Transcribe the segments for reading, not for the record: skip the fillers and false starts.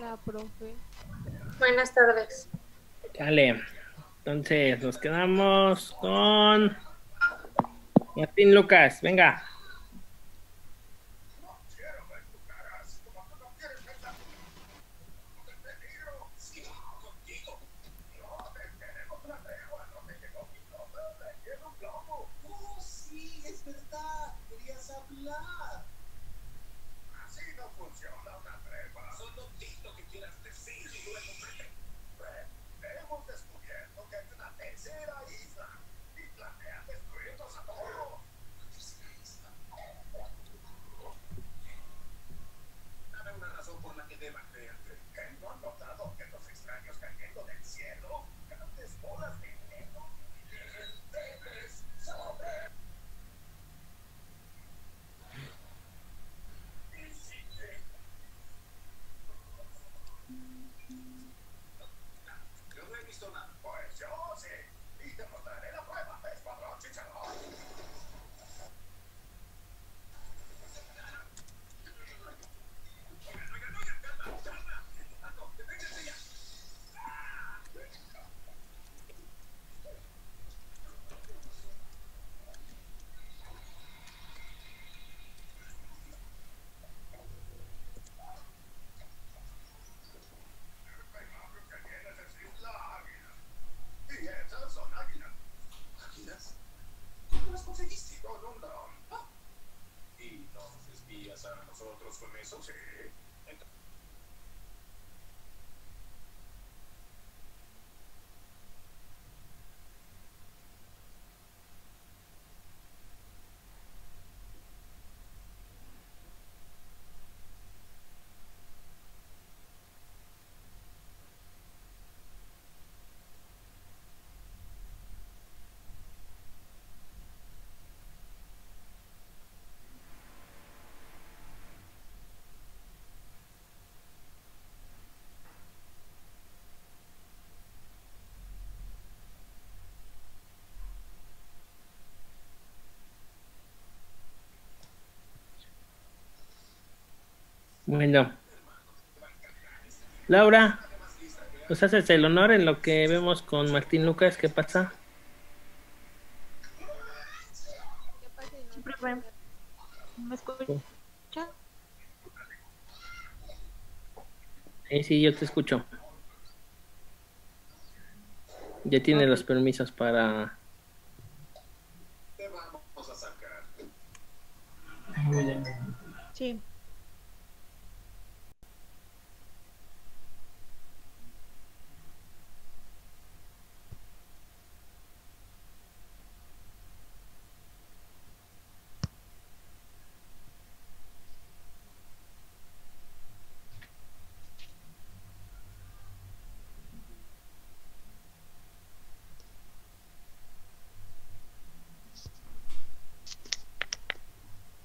Hola, profe. Buenas tardes. Dale. Entonces, nos quedamos con Martín Lucas. Venga. Bueno, Laura, ¿nos haces el honor en lo que vemos con Martín Lucas? ¿Qué pasa? ¿Qué pasa? Sí, profe. ¿Me escucha? Sí, yo te escucho. Ya tiene los permisos para... Sí.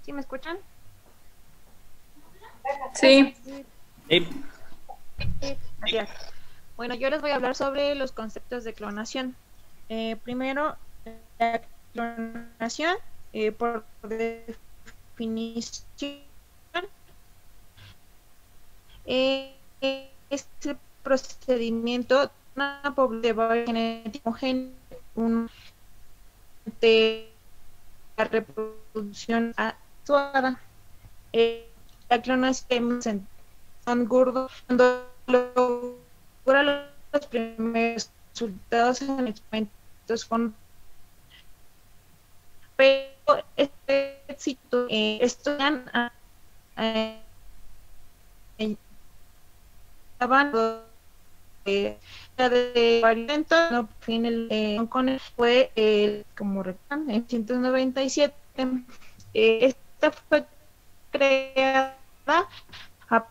¿Sí me escuchan? Sí. Sí. Gracias. Bueno, yo les voy a hablar sobre los conceptos de clonación. Primero, la clonación, por definición, es el procedimiento de una población genética homogénea, de la reproducción asexuada. La clonación son gordos cuando logra los primeros resultados en experimentos con, pero este éxito estudian la de variante no fin el con él fue como rectan en 197. Esta fue creada a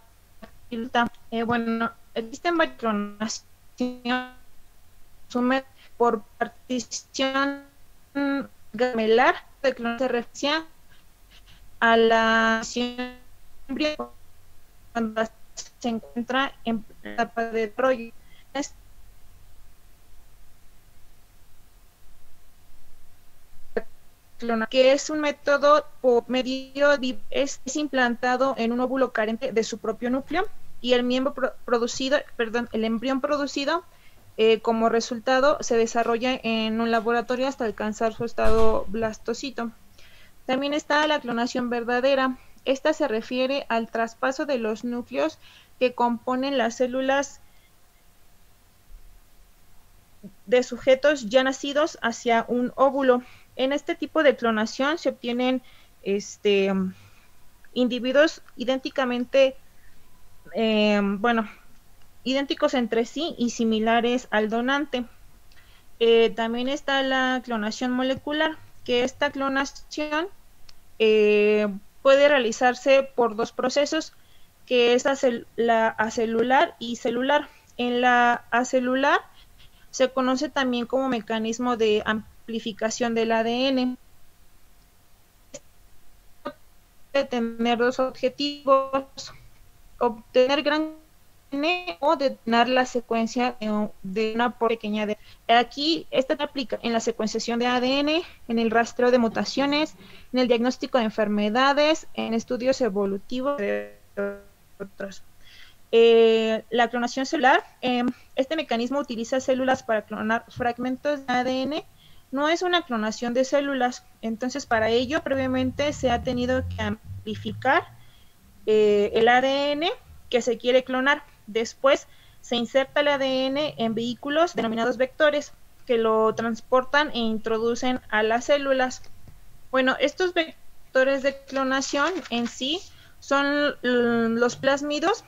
bueno, existen varias clonaciones por partición gamelar de clon se refiere a la embrión cuando se encuentra en etapa de desarrollo. Que es un método por medio es implantado en un óvulo carente de su propio núcleo y el el embrión producido como resultado se desarrolla en un laboratorio hasta alcanzar su estado blastocito. También está la clonación verdadera. Esta se refiere al traspaso de los núcleos que componen las células de sujetos ya nacidos hacia un óvulo. En este tipo de clonación se obtienen individuos idénticos entre sí y similares al donante. También está la clonación molecular, que esta clonación puede realizarse por dos procesos, que es la acelular y celular. En la acelular se conoce también como mecanismo de amplificación del ADN. Puede tener dos objetivos: obtener gran ADN o detener la secuencia de una pequeña ADN. Aquí esta se aplica en la secuenciación de ADN, en el rastreo de mutaciones, en el diagnóstico de enfermedades, en estudios evolutivos, entre otros. La clonación celular, este mecanismo utiliza células para clonar fragmentos de ADN. No es una clonación de células, entonces para ello previamente se ha tenido que amplificar el ADN que se quiere clonar. Después se inserta el ADN en vehículos denominados vectores que lo transportan e introducen a las células. Bueno, estos vectores de clonación en sí son los plásmidos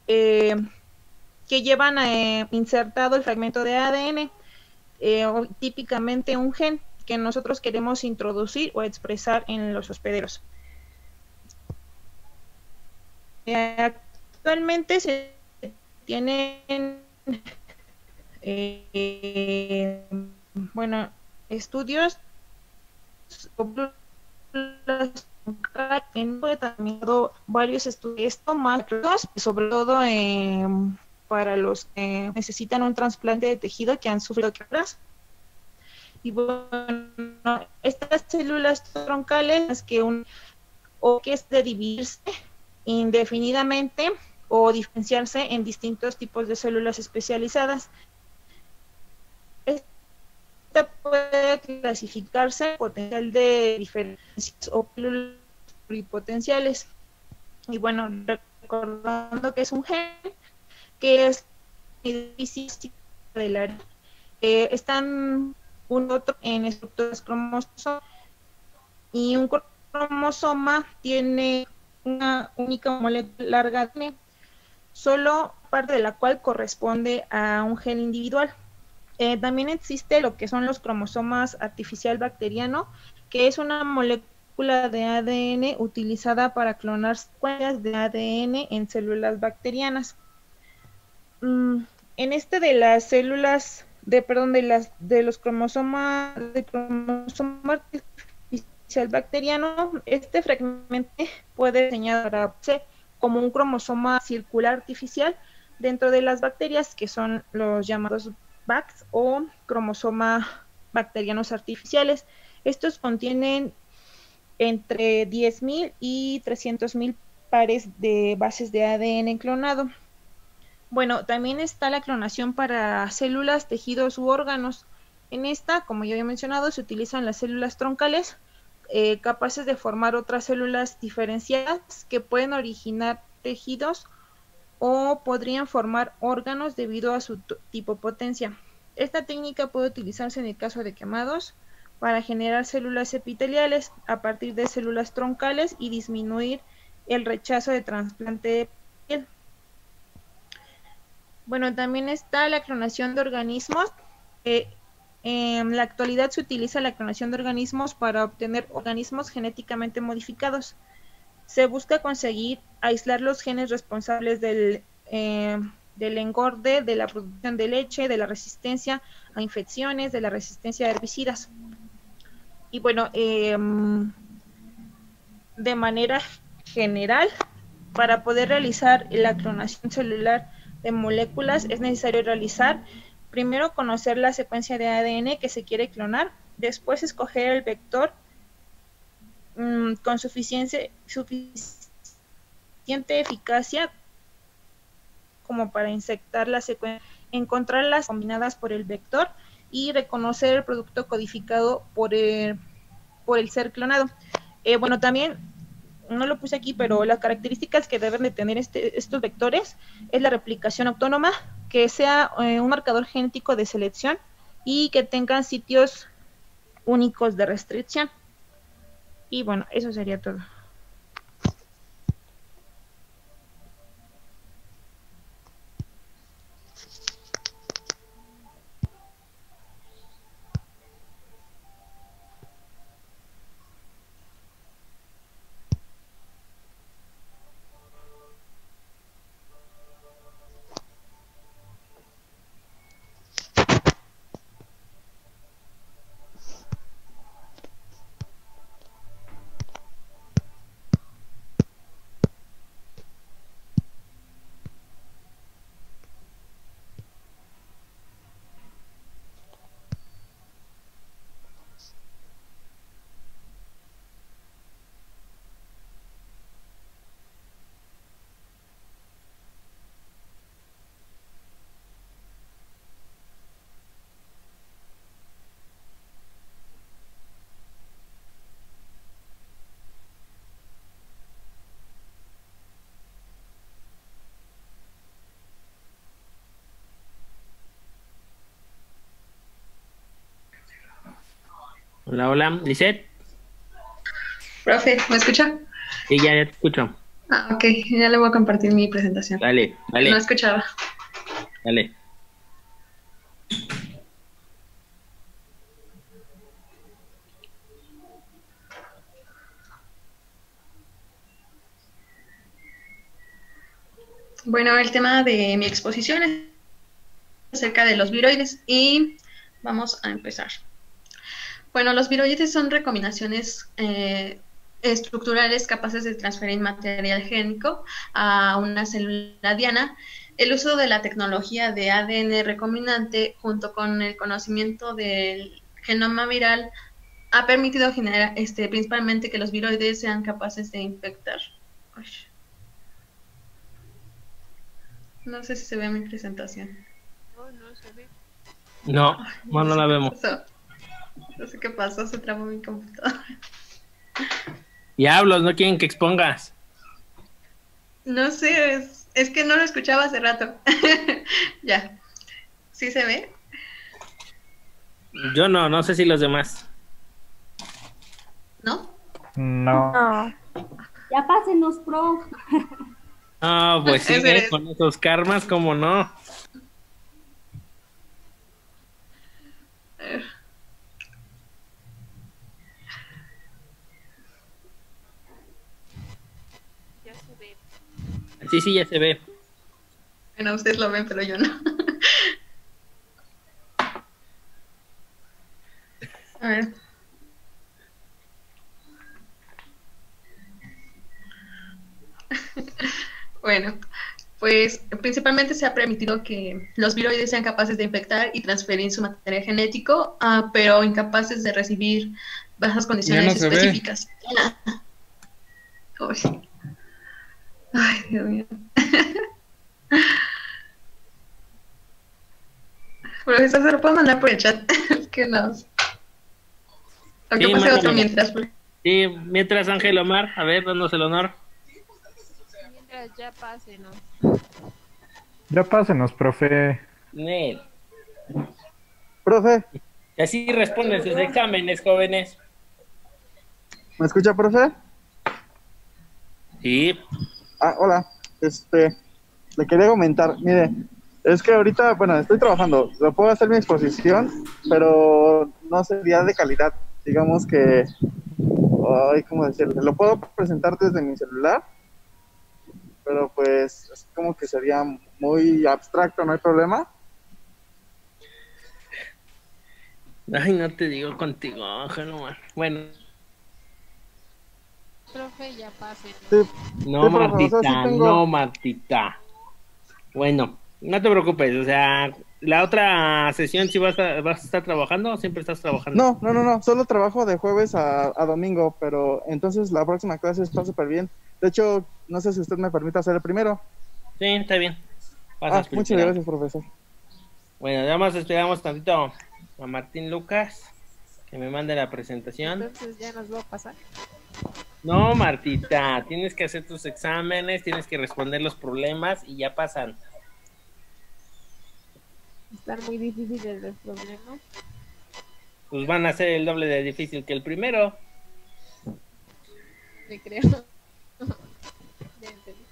que llevan insertado el fragmento de ADN, o típicamente un gen que nosotros queremos introducir o expresar en los hospederos. Actualmente se tienen estudios en varios estudios sobre todo para los que necesitan un trasplante de tejido que han sufrido quebradas. Y bueno, estas células troncales que es de dividirse indefinidamente o diferenciarse en distintos tipos de células especializadas. Esta puede clasificarse potencial de diferencias o pluripotenciales. Y bueno, recordando que es un gen que es difícil de la están otro en estructuras cromosomas, y un cromosoma tiene una única molécula larga de ADN, solo parte de la cual corresponde a un gen individual. También existe lo que son los cromosomas artificial bacteriano, que es una molécula de ADN utilizada para clonar secuencias de ADN en células bacterianas. En de las células de los cromosomas artificial bacteriano, este fragmento puede diseñarse como un cromosoma circular artificial dentro de las bacterias, que son los llamados BACs o cromosomas bacterianos artificiales. Estos contienen entre 10.000 y 300.000 pares de bases de ADN clonado. Bueno, también está la clonación para células, tejidos u órganos. En esta, como ya había mencionado, se utilizan las células troncales, capaces de formar otras células diferenciadas que pueden originar tejidos o podrían formar órganos debido a su tipopotencia. Esta técnica puede utilizarse en el caso de quemados para generar células epiteliales a partir de células troncales y disminuir el rechazo de trasplante de piel. Bueno, también está la clonación de organismos. En la actualidad se utiliza la clonación de organismos para obtener organismos genéticamente modificados. Se busca conseguir aislar los genes responsables del engorde, de la producción de leche, de la resistencia a infecciones, de la resistencia a herbicidas. Y bueno, de manera general, para poder realizar la clonación celular de moléculas es necesario primero conocer la secuencia de ADN que se quiere clonar, después escoger el vector con suficiente eficacia como para insertar la secuencia, encontrarlas combinadas por el vector y reconocer el producto codificado por el ser clonado. Bueno, también no lo puse aquí, pero las características que deben de tener estos vectores es la replicación autónoma, que sea un marcador genético de selección y que tengan sitios únicos de restricción. Y bueno, eso sería todo. Hola, hola, Lisette. Profe, ¿me escucha? Sí, ya te escucho. Ah, ok, ya le voy a compartir mi presentación. Dale, dale, No escuchaba. dale. Bueno, el tema de mi exposición es acerca de los viroides y vamos a empezar. Bueno, los viroides son recombinaciones estructurales capaces de transferir material génico a una célula diana. El uso de la tecnología de ADN recombinante junto con el conocimiento del genoma viral ha permitido generar principalmente que los viroides sean capaces de infectar. Uy. No sé si se ve mi presentación. No se ve. No, no la vemos. No sé qué pasó, se trabó mi computadora. Diablos, no quieren que expongas. No sé, es que no lo escuchaba hace rato. Ya. ¿Sí se ve? Yo no sé si los demás. ¿No? No. No. Ya pásenos, pro. Ah, pues sí, Ese es. con esos karmas, ¿cómo no? A ver. Ya se ve. Sí, ya se ve. Bueno, ustedes lo ven, pero yo no. A ver. Bueno, pues principalmente se ha permitido que los viroides sean capaces de infectar y transferir su material genético, pero incapaces de recibir bajas condiciones Ya no se ve. específicas. Uy. Ay, Dios mío. Profesor, ¿se lo puedo mandar por el chat? Es que no. O que Sí, pase otro mándamelo. mientras. Sí, mientras Ángel Omar, a ver, danos el honor. Mientras ya pase, ¿no? Ya pásenos, profe. Nel. Profe, Y así responden sus exámenes, jóvenes. ¿me escucha, profe? Sí, Ah, hola. Le quería comentar, mire, es que ahorita, bueno, estoy trabajando, lo puedo hacer mi exposición, pero no sería de calidad. Digamos que, ay, ¿cómo decirlo? Lo puedo presentar desde mi celular, pero pues es como que sería muy abstracto, ¿no hay problema? ay, no te digo contigo, Ángel Omar. Bueno, Profe, ya pase, ¿no? Sí, no, sí, profe, o sea, sí Martita, tengo- no, Martita. Bueno, no te preocupes, o sea, la otra sesión si vas a estar trabajando o siempre estás trabajando. No, solo trabajo de jueves a domingo, pero entonces la próxima clase está súper bien. De hecho, no sé si usted me permite hacer el primero. Sí, está bien. Pasas muchas primero. gracias, profesor. Bueno, nada más esperamos tantito a Martín Lucas, que me mande la presentación. Entonces ya nos va a pasar. No, Martita, tienes que hacer tus exámenes, tienes que responder los problemas y ya pasan. Están muy difíciles los problemas. Pues van a ser el doble de difícil que el primero. Me creo. Ya entendí.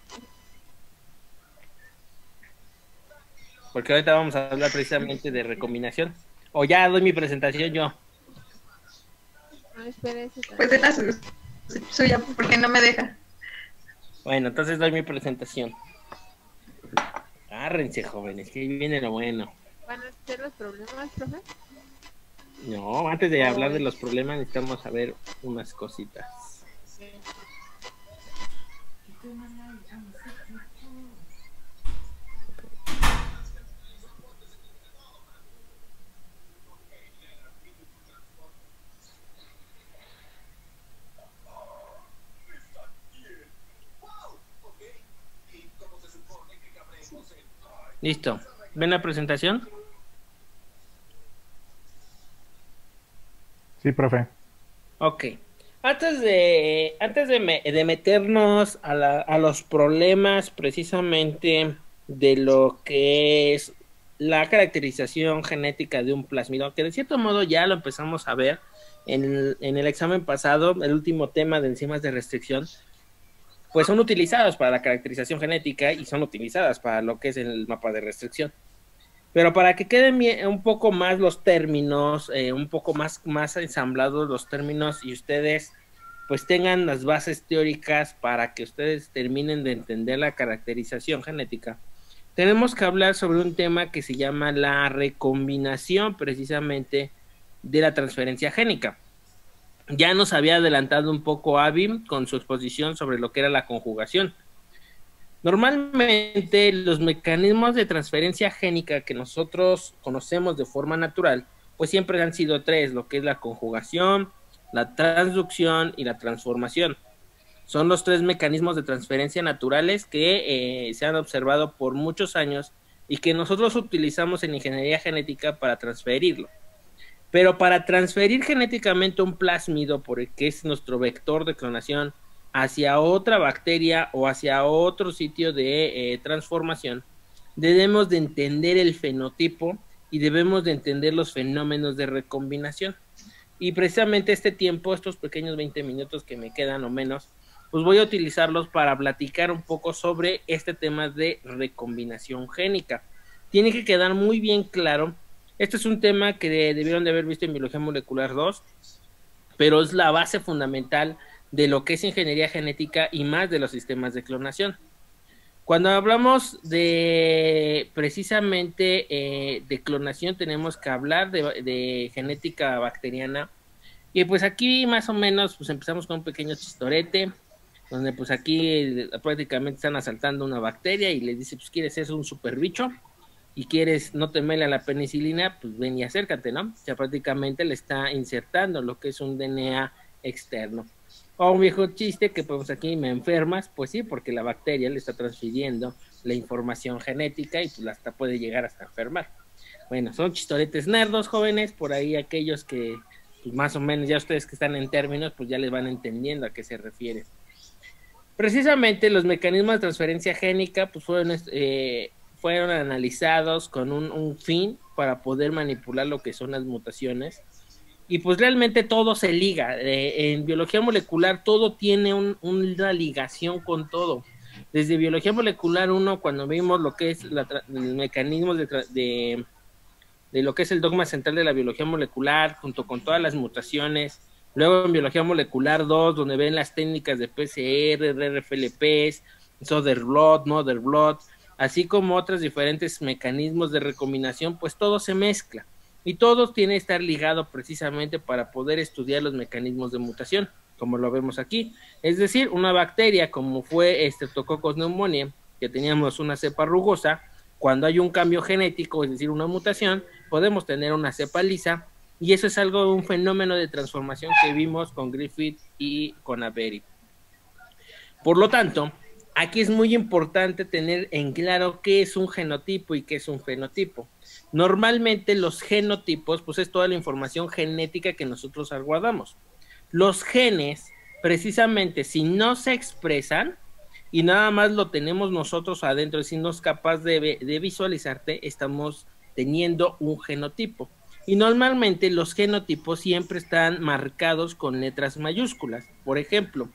Porque ahorita vamos a hablar precisamente de recombinación. O ya doy mi presentación yo. No, espérese. Pues de la suya, porque no me deja. Bueno, entonces doy mi presentación. Agárrense, jóvenes, que ahí viene lo bueno. ¿Van a ser los problemas, profe? No, antes de hablar de los problemas necesitamos saber unas cositas. Listo. ¿Ven la presentación? Sí, profe. Ok. Antes de meternos a los problemas precisamente de lo que es la caracterización genética de un plásmido, que de cierto modo ya lo empezamos a ver en el examen pasado, el último tema de enzimas de restricción, pues son utilizados para la caracterización genética y son utilizadas para lo que es el mapa de restricción. Pero para que queden bien, un poco más los términos, un poco más ensamblados los términos y ustedes pues tengan las bases teóricas para que ustedes terminen de entender la caracterización genética, tenemos que hablar sobre un tema que se llama la recombinación precisamente de la transferencia génica. Ya nos había adelantado un poco Abby con su exposición sobre lo que era la conjugación. Normalmente los mecanismos de transferencia génica que nosotros conocemos de forma natural, pues siempre han sido tres, lo que es la conjugación, la transducción y la transformación. Son los tres mecanismos de transferencia naturales que se han observado por muchos años y que nosotros utilizamos en ingeniería genética para transferirlo. Pero para transferir genéticamente un plásmido, porque es nuestro vector de clonación, hacia otra bacteria o hacia otro sitio de transformación, debemos de entender el fenotipo y debemos de entender los fenómenos de recombinación. Y precisamente este tiempo, estos pequeños 20 minutos que me quedan o menos, pues voy a utilizarlos para platicar un poco sobre este tema de recombinación génica. Tiene que quedar muy bien claro. Este es un tema que debieron de haber visto en Biología Molecular 2, pero es la base fundamental de lo que es ingeniería genética y más de los sistemas de clonación. Cuando hablamos de precisamente de clonación, tenemos que hablar de genética bacteriana. Y pues aquí más o menos pues empezamos con un pequeño chistorete, donde pues aquí prácticamente están asaltando una bacteria y les dice, pues quieres ser un super bicho y quieres no temerle a la penicilina, pues ven y acércate, ¿no? O sea, prácticamente le está insertando lo que es un DNA externo. O un viejo chiste que pues aquí me enfermas, pues sí, porque la bacteria le está transfiriendo la información genética y pues hasta puede llegar hasta enfermar. Bueno, son chistoretes nerdos, jóvenes, por ahí aquellos que pues más o menos ya ustedes que están en términos, pues ya les van entendiendo a qué se refiere. Precisamente los mecanismos de transferencia génica pues fueron analizados con un fin para poder manipular lo que son las mutaciones. Y pues realmente todo se liga. En biología molecular todo tiene una ligación con todo. Desde biología molecular 1, cuando vimos lo que es el mecanismo de lo que es el dogma central de la biología molecular, junto con todas las mutaciones. Luego en biología molecular 2, donde ven las técnicas de PCR, RFLPs, Southern Blot, Mother Blot, así como otros diferentes mecanismos de recombinación, pues todo se mezcla. Y todo tiene que estar ligado precisamente para poder estudiar los mecanismos de mutación, como lo vemos aquí. Es decir, una bacteria como fue Streptococcus pneumoniae, que teníamos una cepa rugosa, cuando hay un cambio genético, es decir, una mutación, podemos tener una cepa lisa, y eso es algo, un fenómeno de transformación que vimos con Griffith y con Avery. Por lo tanto, aquí es muy importante tener en claro qué es un genotipo y qué es un fenotipo. Normalmente los genotipos, pues es toda la información genética que nosotros guardamos. Los genes, precisamente, si no se expresan y nada más lo tenemos nosotros adentro, si no es capaz de visualizarte, estamos teniendo un genotipo. Y normalmente los genotipos siempre están marcados con letras mayúsculas. Por ejemplo,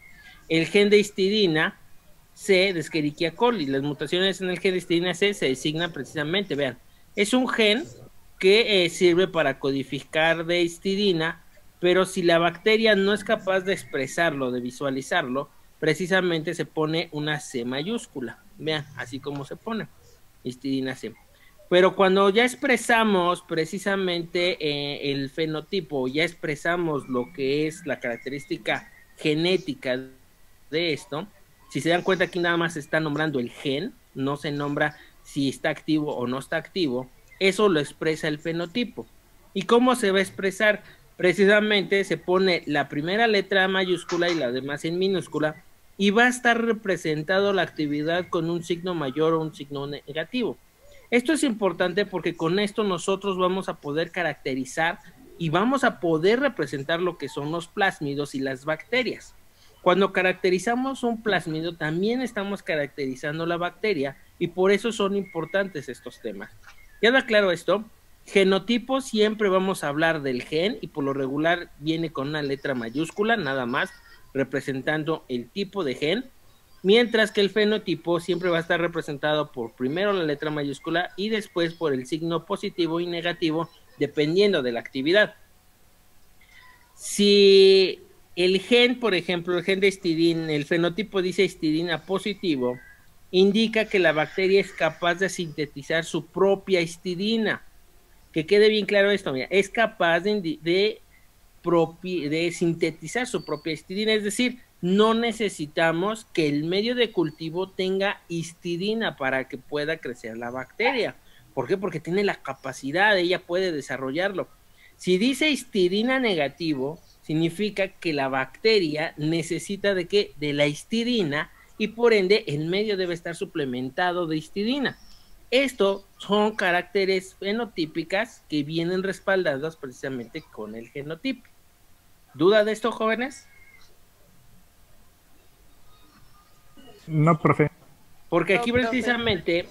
el gen de histidina C de Escherichia coli. Las mutaciones en el gen de histidina C se designan precisamente, vean, es un gen que sirve para codificar de histidina, pero si la bacteria no es capaz de expresarlo, de visualizarlo, precisamente se pone una C mayúscula. Vean, así como se pone, histidina C. Pero cuando ya expresamos precisamente el fenotipo, ya expresamos lo que es la característica genética de esto, si se dan cuenta aquí nada más se está nombrando el gen, no se nombra si está activo o no está activo, eso lo expresa el fenotipo. ¿Y cómo se va a expresar? Precisamente se pone la primera letra mayúscula y la demás en minúscula y va a estar representado la actividad con un signo mayor o un signo negativo. Esto es importante porque con esto nosotros vamos a poder caracterizar y vamos a poder representar lo que son los plásmidos y las bacterias. Cuando caracterizamos un plásmido también estamos caracterizando la bacteria y por eso son importantes estos temas. ¿Queda claro esto? Genotipo siempre vamos a hablar del gen y por lo regular viene con una letra mayúscula nada más representando el tipo de gen, mientras que el fenotipo siempre va a estar representado por primero la letra mayúscula y después por el signo positivo y negativo dependiendo de la actividad. Si el gen, por ejemplo, el gen de histidina, el fenotipo dice histidina positivo, indica que la bacteria es capaz de sintetizar su propia histidina. Que quede bien claro esto, mira, es capaz de sintetizar su propia histidina, es decir, no necesitamos que el medio de cultivo tenga histidina para que pueda crecer la bacteria. ¿Por qué? Porque tiene la capacidad, ella puede desarrollarlo. Si dice histidina negativo, significa que la bacteria necesita ¿de qué? De la histidina y por ende el medio debe estar suplementado de histidina. Esto son caracteres fenotípicas que vienen respaldados precisamente con el genotipo. ¿Duda de esto, jóvenes? No, profe. Porque aquí No, profe. precisamente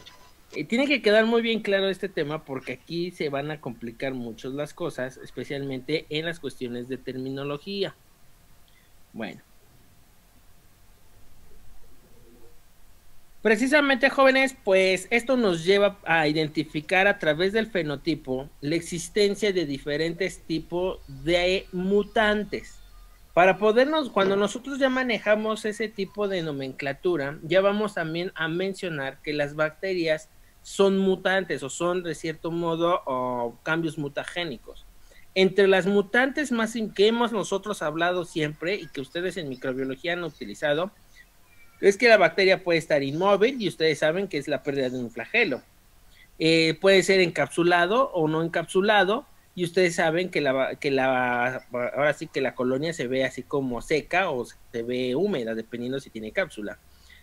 tiene que quedar muy bien claro este tema porque aquí se van a complicar mucho las cosas, especialmente en las cuestiones de terminología. Bueno. Precisamente, jóvenes, pues esto nos lleva a identificar a través del fenotipo la existencia de diferentes tipos de mutantes. Para podernos, cuando nosotros ya manejamos ese tipo de nomenclatura, ya vamos también a mencionar que las bacterias son mutantes o son de cierto modo cambios mutagénicos. Entre las mutantes más que hemos nosotros hablado siempre y que ustedes en microbiología han utilizado, es que la bacteria puede estar inmóvil y ustedes saben que es la pérdida de un flagelo. Puede ser encapsulado o no encapsulado y ustedes saben que ahora sí que la colonia se ve así como seca o se ve húmeda dependiendo si tiene cápsula.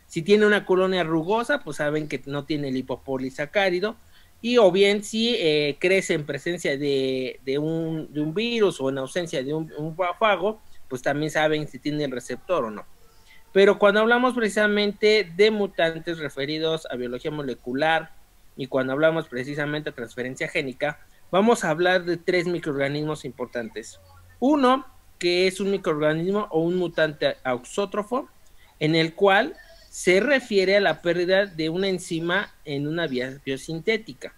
Si tiene una colonia rugosa, pues saben que no tiene lipopolisacárido y o bien si crece en presencia de un virus o en ausencia de un fago, pues también saben si tiene el receptor o no. Pero cuando hablamos precisamente de mutantes referidos a biología molecular y cuando hablamos precisamente de transferencia génica, vamos a hablar de 3 microorganismos importantes. Uno, que es un microorganismo o un mutante auxótrofo, en el cual se refiere a la pérdida de una enzima en una vía biosintética.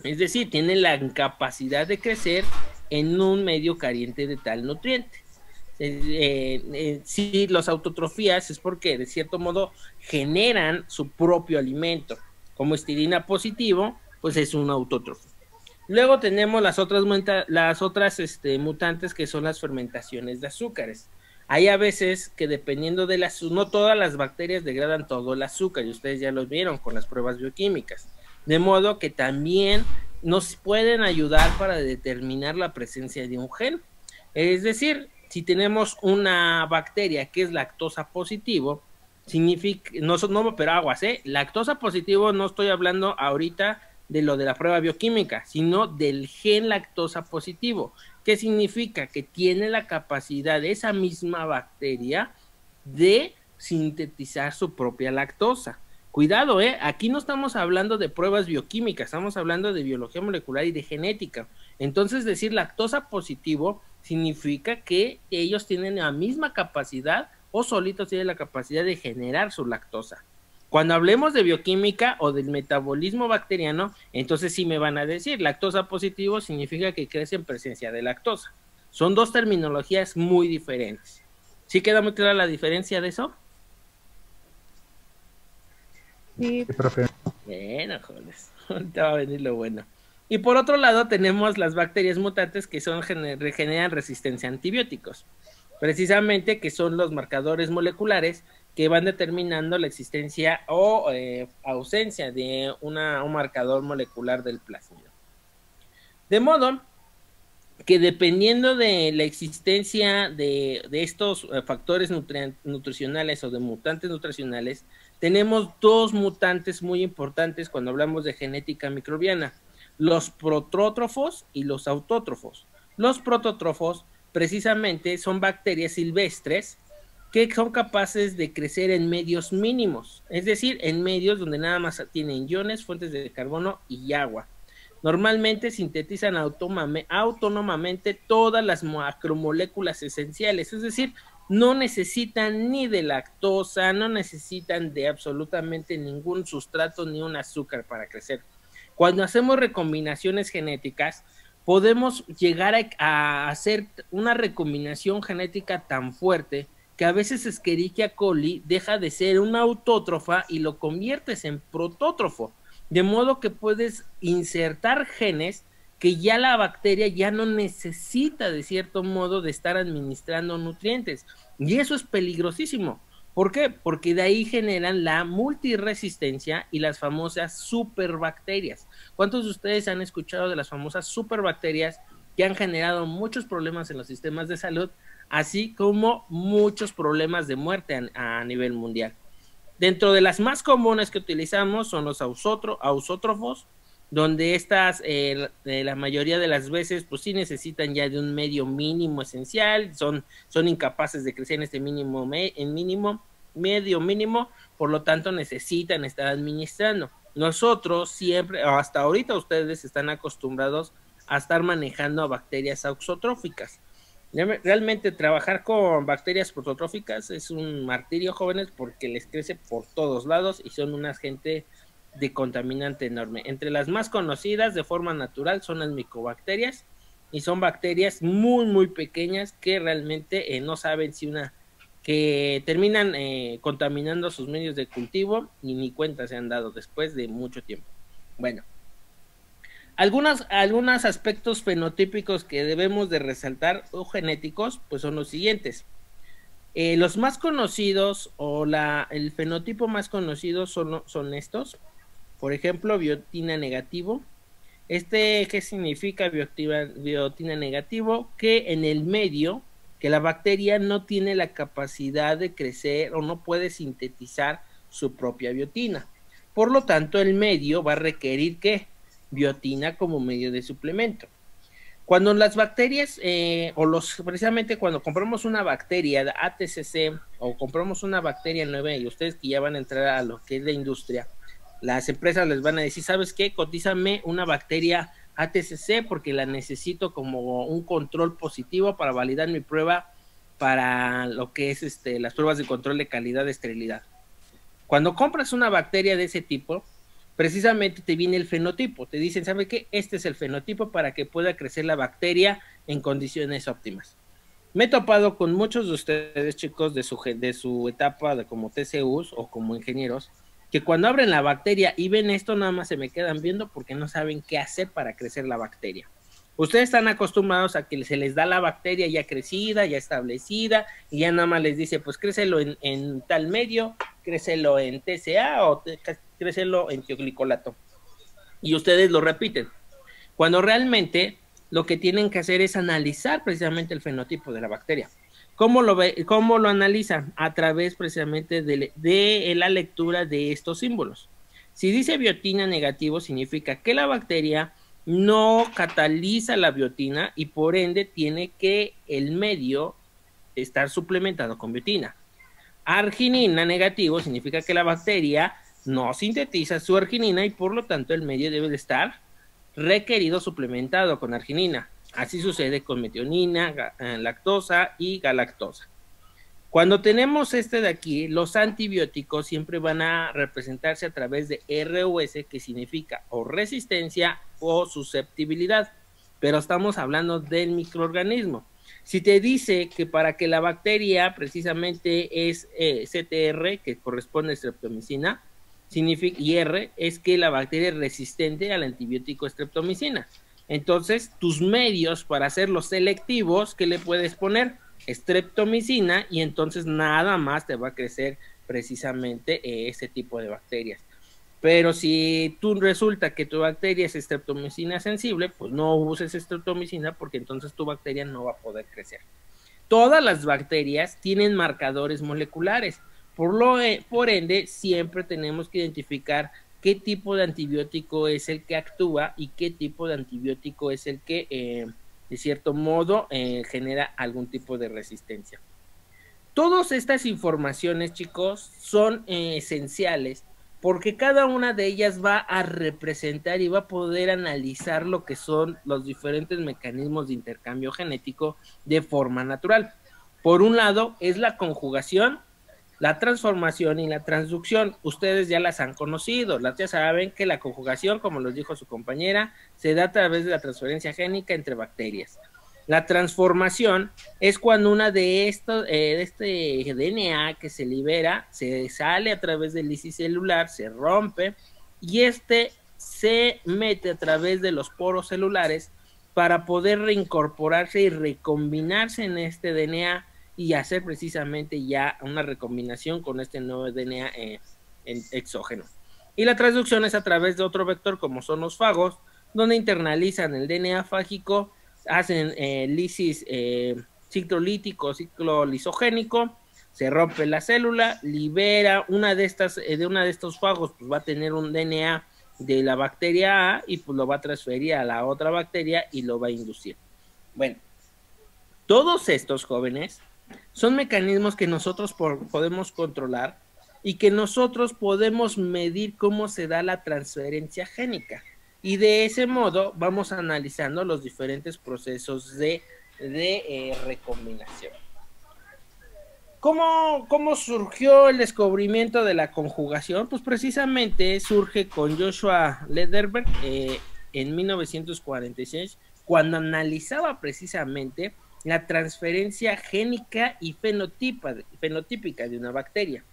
Es decir, tiene la incapacidad de crecer en un medio carente de tal nutriente. Si los autotrofías es porque de cierto modo generan su propio alimento, como histidina positivo, pues es un autótrofo. Luego tenemos las otras mutantes que son las fermentaciones de azúcares. Hay a veces que dependiendo de no todas las bacterias degradan todo el azúcar y ustedes ya lo vieron con las pruebas bioquímicas, de modo que también nos pueden ayudar para determinar la presencia de un gen. Es decir, si tenemos una bacteria que es lactosa positivo, significa, no, pero aguas, lactosa positivo no estoy hablando ahorita de lo de la prueba bioquímica, sino del gen lactosa positivo. ¿Qué significa? Que tiene la capacidad de esa misma bacteria de sintetizar su propia lactosa. Cuidado, aquí no estamos hablando de pruebas bioquímicas, estamos hablando de biología molecular y de genética. Entonces, decir lactosa positivo significa que ellos tienen la misma capacidad o solitos tienen la capacidad de generar su lactosa. Cuando hablemos de bioquímica o del metabolismo bacteriano, entonces sí me van a decir, lactosa positivo significa que crece en presencia de lactosa. Son dos terminologías muy diferentes. ¿Sí queda muy clara la diferencia de eso? Sí, Sí, profe. Bueno, jóvenes, ahorita va a venir lo bueno. Y por otro lado tenemos las bacterias mutantes que generan resistencia a antibióticos, precisamente que son los marcadores moleculares que van determinando la existencia o ausencia de un marcador molecular del plásmido. De modo que dependiendo de la existencia de estos factores nutricionales o de mutantes nutricionales, tenemos dos mutantes muy importantes cuando hablamos de genética microbiana, los protótrofos y los autótrofos. Los protótrofos precisamente son bacterias silvestres que son capaces de crecer en medios mínimos, es decir, en medios donde nada más tienen iones, fuentes de carbono y agua. Normalmente sintetizan autónomamente todas las macromoléculas esenciales, es decir, no necesitan ni de lactosa, no necesitan de absolutamente ningún sustrato ni un azúcar para crecer. Cuando hacemos recombinaciones genéticas, podemos llegar a hacer una recombinación genética tan fuerte que a veces Escherichia coli deja de ser una autótrofa y lo conviertes en protótrofo, de modo que puedes insertar genes que ya la bacteria ya no necesita de cierto modo de estar administrando nutrientes, y eso es peligrosísimo. ¿Por qué? Porque de ahí generan la multiresistencia y las famosas superbacterias. ¿Cuántos de ustedes han escuchado de las famosas superbacterias que han generado muchos problemas en los sistemas de salud, así como muchos problemas de muerte a nivel mundial? Dentro de las más comunes que utilizamos son los ausótrofos, donde estas la mayoría de las veces pues sí necesitan ya de un medio mínimo esencial, son incapaces de crecer en este medio mínimo, por lo tanto necesitan estar administrando. Nosotros siempre, hasta ahorita ustedes están acostumbrados a estar manejando a bacterias auxotróficas. Realmente trabajar con bacterias prototróficas es un martirio, jóvenes, porque les crece por todos lados y son un agente de contaminante enorme. Entre las más conocidas de forma natural son las micobacterias, y son bacterias muy muy pequeñas que realmente no saben si que terminan contaminando sus medios de cultivo y ni cuenta se han dado después de mucho tiempo. Bueno, algunos aspectos fenotípicos que debemos de resaltar o genéticos pues son los siguientes. Los más conocidos o el fenotipo más conocido son estos. Por ejemplo, biotina negativo. ¿Qué significa biotina negativo? Que en el medio, que la bacteria no tiene la capacidad de crecer o no puede sintetizar su propia biotina. Por lo tanto, el medio va a requerir ¿qué? Biotina como medio de suplemento. Cuando las bacterias, precisamente cuando compramos una bacteria de ATCC o compramos una bacteria nueva, y ustedes que ya van a entrar a lo que es la industria, las empresas les van a decir, ¿sabes qué? Cotízame una bacteria ATCC porque la necesito como un control positivo para validar mi prueba para lo que es las pruebas de control de calidad de esterilidad. Cuando compras una bacteria de ese tipo, precisamente te viene el fenotipo, te dicen, ¿sabe qué? Este es el fenotipo para que pueda crecer la bacteria en condiciones óptimas. Me he topado con muchos de ustedes, chicos, de su etapa como TCUs o como ingenieros, que cuando abren la bacteria y ven esto, nada más se me quedan viendo porque no saben qué hacer para crecer la bacteria. Ustedes están acostumbrados a que se les da la bacteria ya crecida, ya establecida, y ya nada más les dice, pues crécelo en tal medio, crécelo en TCA o crécelo en tioglicolato. Y ustedes lo repiten. Cuando realmente lo que tienen que hacer es analizar precisamente el fenotipo de la bacteria. ¿Cómo lo ve, cómo lo analizan? A través precisamente de la lectura de estos símbolos. Si dice biotina negativo, significa que la bacteria no cataliza la biotina y por ende tiene que el medio estar suplementado con biotina. Arginina negativo significa que la bacteria no sintetiza su arginina y por lo tanto el medio debe de estar requerido suplementado con arginina. Así sucede con metionina, lactosa y galactosa. Cuando tenemos este de aquí, los antibióticos siempre van a representarse a través de RUS, que significa o resistencia o susceptibilidad, pero estamos hablando del microorganismo. Si te dice que para que la bacteria precisamente es CTR, que corresponde a streptomicina, significa, y R es que la bacteria es resistente al antibiótico streptomicina. Entonces, tus medios para hacerlos selectivos, ¿qué le puedes poner? Streptomicina, y entonces nada más te va a crecer precisamente ese tipo de bacterias. Pero si tú resulta que tu bacteria es streptomicina sensible, pues no uses streptomicina porque entonces tu bacteria no va a poder crecer. Todas las bacterias tienen marcadores moleculares, por ende siempre tenemos que identificar qué tipo de antibiótico es el que actúa y qué tipo de antibiótico es el que de cierto modo genera algún tipo de resistencia. Todas estas informaciones, chicos, son esenciales porque cada una de ellas va a representar y va a poder analizar lo que son los diferentes mecanismos de intercambio genético de forma natural. Por un lado es la conjugación, la transformación y la transducción. Ustedes ya las han conocido, ya saben que la conjugación, como los dijo su compañera, se da a través de la transferencia génica entre bacterias. La transformación es cuando una de estos, este DNA que se libera, se sale a través del lisicelular, se rompe y este se mete a través de los poros celulares para poder reincorporarse y recombinarse en este DNA y hacer precisamente ya una recombinación con este nuevo DNA exógeno. Y la transducción es a través de otro vector como son los fagos, donde internalizan el DNA fágico, hacen lisis ciclo lítico, ciclo lisogénico, se rompe la célula, libera una de estos fagos, pues va a tener un DNA de la bacteria A y pues lo va a transferir a la otra bacteria y lo va a inducir. Bueno, todos estos jóvenes son mecanismos que nosotros podemos controlar y que nosotros podemos medir cómo se da la transferencia génica. Y de ese modo vamos analizando los diferentes procesos de recombinación. ¿Cómo surgió el descubrimiento de la conjugación? Pues precisamente surge con Joshua Lederberg en 1946, cuando analizaba precisamente la transferencia génica y fenotípica de una bacteria.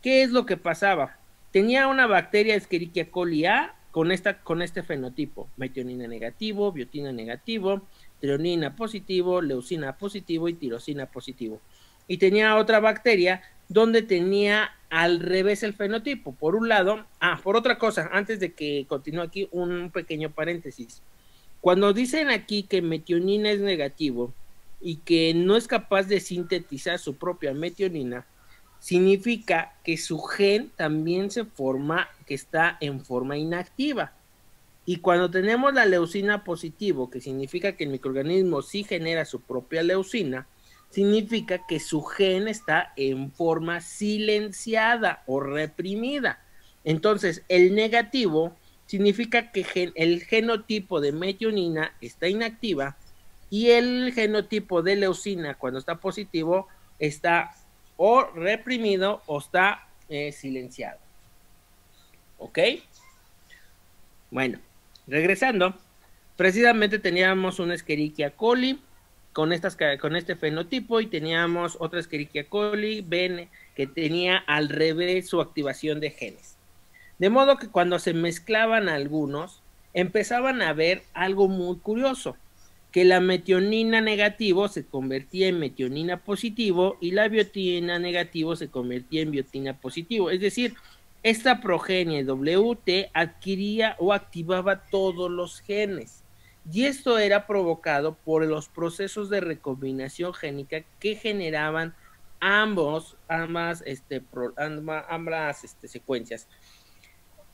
¿Qué es lo que pasaba? Tenía una bacteria Escherichia coli A con este fenotipo: metionina negativo, biotina negativo, treonina positivo, leucina positivo y tirosina positivo. Y tenía otra bacteria donde tenía al revés el fenotipo. Por un lado, por otra cosa, antes de que continúe aquí, un pequeño paréntesis. Cuando dicen aquí que metionina es negativo y que no es capaz de sintetizar su propia metionina, significa que su gen también que está en forma inactiva. Y cuando tenemos la leucina positivo, que significa que el microorganismo sí genera su propia leucina, significa que su gen está en forma silenciada o reprimida. Entonces, el negativo significa que el genotipo de metionina está inactiva y el genotipo de leucina, cuando está positivo, está o reprimido o está silenciado. ¿Ok? Bueno, regresando, precisamente teníamos una Escherichia coli con este fenotipo y teníamos otra Escherichia coli que tenía al revés su activación de genes. De modo que cuando se mezclaban algunos, empezaban a ver algo muy curioso, que la metionina negativo se convertía en metionina positivo y la biotina negativo se convertía en biotina positivo. Es decir, esta progenie WT adquiría o activaba todos los genes. y esto era provocado por los procesos de recombinación génica que generaban ambas secuencias.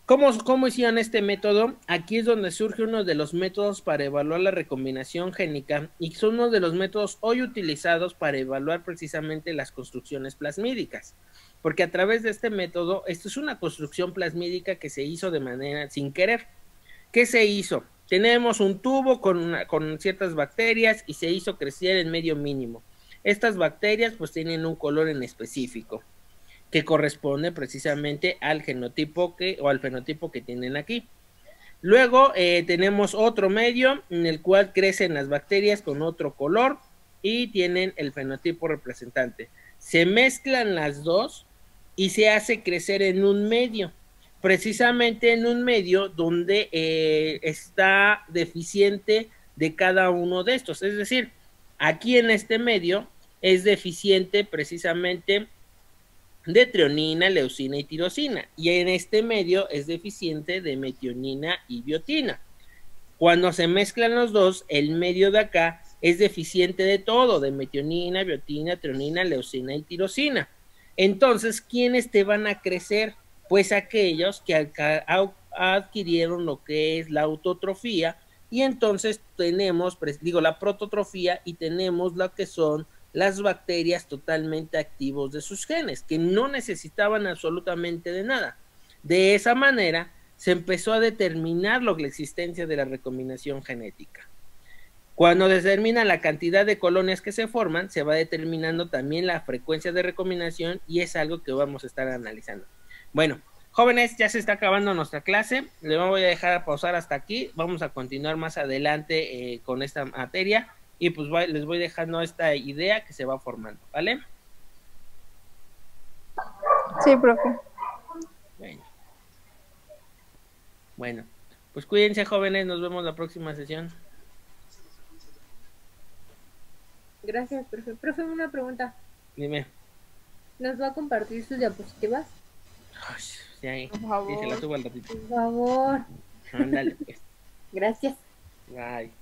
¿Cómo hicieron este método? Aquí es donde surge uno de los métodos para evaluar la recombinación génica y son uno de los métodos hoy utilizados para evaluar precisamente las construcciones plasmídicas, porque a través de este método, esto es una construcción plasmídica que se hizo de manera sin querer. ¿Qué se hizo? Tenemos un tubo con ciertas bacterias y se hizo crecer en medio mínimo. Estas bacterias pues tienen un color en específico que corresponde precisamente al genotipo o al fenotipo que tienen aquí. Luego tenemos otro medio en el cual crecen las bacterias con otro color y tienen el fenotipo representante. Se mezclan las dos y se hace crecer en un medio, precisamente en un medio donde está deficiente de cada uno de estos. Es decir, aquí en este medio es deficiente precisamente de treonina, leucina y tirosina, y en este medio es deficiente de metionina y biotina. Cuando se mezclan los dos, el medio de acá es deficiente de todo, de metionina, biotina, treonina, leucina y tirosina. Entonces, ¿quiénes te van a crecer? Pues aquellos que adquirieron lo que es la autotrofía, y entonces tenemos, la prototrofía, y tenemos lo que son las bacterias totalmente activos de sus genes, que no necesitaban absolutamente de nada. De esa manera se empezó a determinar la existencia de la recombinación genética. Cuando determina la cantidad de colonias que se forman, se va determinando también la frecuencia de recombinación, y es algo que vamos a estar analizando. Bueno, jóvenes, ya se está acabando nuestra clase, le voy a dejar pausar hasta aquí, vamos a continuar más adelante con esta materia. Y pues les voy dejando esta idea que se va formando, ¿vale? Sí, profe. Bueno, pues cuídense, jóvenes, nos vemos la próxima sesión. Gracias, profe. Profe, una pregunta. Dime. ¿Nos va a compartir sus diapositivas? Ay, sí, por favor. Sí, se la subo al ratito. Por favor. Ándale, pues. Gracias. Bye.